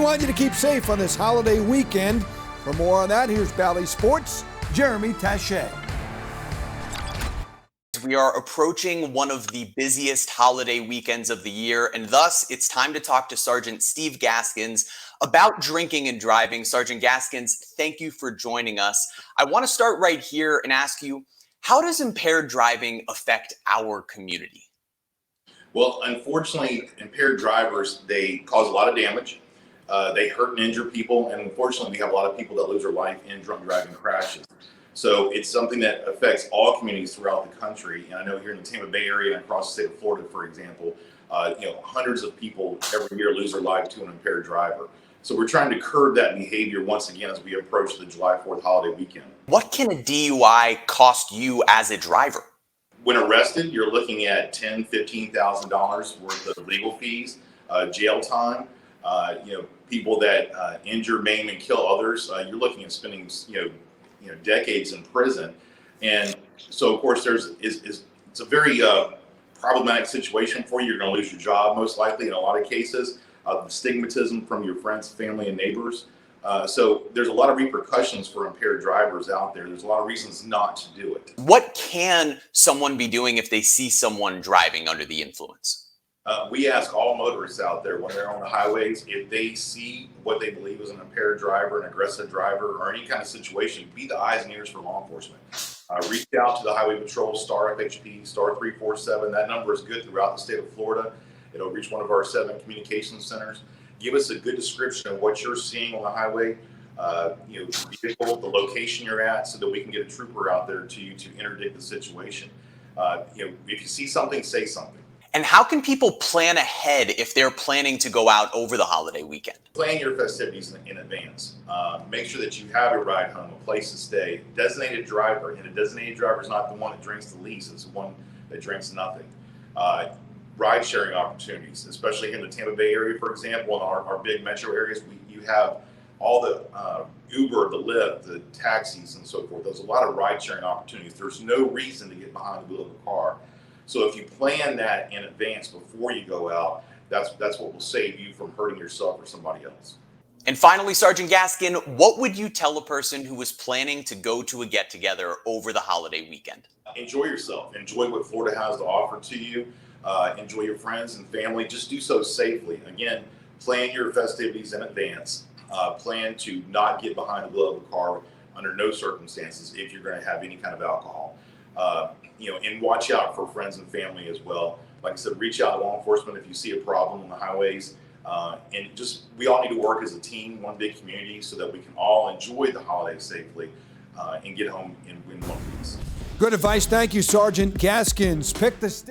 want you to keep safe on this holiday weekend. For more on that, here's Bally Sports' Jeremy Taché. We are approaching one of the busiest holiday weekends of the year, and thus it's time to talk to Sergeant Steve Gaskins about drinking and driving. Sergeant Gaskins, thank you for joining us. I want to start right here and ask you, how does impaired driving affect our community? Well, unfortunately, impaired drivers, they cause a lot of damage. They hurt and injure people, and unfortunately, we have a lot of people that lose their life in drunk driving crashes. So it's something that affects all communities throughout the country. And I know here in the Tampa Bay area and across the state of Florida, for example, hundreds of people every year lose their life to an impaired driver. So we're trying to curb that behavior once again as we approach the July 4th holiday weekend. What can a DUI cost you as a driver? When arrested, you're looking at $10,000, $15,000 worth of legal fees, jail time. People that injure, maim, and kill others, you're looking at spending decades in prison. And so, of course, it's a very problematic situation for you. You're going to lose your job, most likely, in a lot of cases. The stigmatism from your friends, family, and neighbors. So there's a lot of repercussions for impaired drivers out there. There's a lot of reasons not to do it. What can someone be doing if they see someone driving under the influence? We ask all motorists out there when they're on the highways, if they see what they believe is an impaired driver, an aggressive driver, or any kind of situation, be the eyes and ears for law enforcement. Reach out to the Highway Patrol, star FHP, star 347. That number is good throughout the state of Florida. It'll reach one of our 7 communications centers. Give us a good description of what you're seeing on the highway, vehicle, the location you're at, so that we can get a trooper out there to you to interdict the situation. If you see something, say something. And how can people plan ahead if they're planning to go out over the holiday weekend? Plan your festivities in advance. Make sure that you have a ride home, a place to stay, designated driver, and a designated driver is not the one that drinks the least, it's the one that drinks nothing. Ride sharing opportunities, especially here in the Tampa Bay area, for example, in our big metro areas, you have all the Uber, the Lyft, the taxis, and so forth. There's a lot of ride sharing opportunities. There's no reason to get behind the wheel of a car. So if you plan that in advance before you go out, that's what will save you from hurting yourself or somebody else. And finally, Sergeant Gaskin, what would you tell a person who was planning to go to a get-together over the holiday weekend? Enjoy yourself. Enjoy what Florida has to offer to you. Enjoy your friends and family. Just do so safely. Again, plan your festivities in advance. Plan to not get behind the wheel of a car under no circumstances if you're going to have any kind of alcohol. And watch out for friends and family as well. Like I said, reach out to law enforcement if you see a problem on the highways. We all need to work as a team, one big community, so that we can all enjoy the holidays safely and get home in one piece. Good advice. Thank you, Sergeant Gaskins. Pick the stick.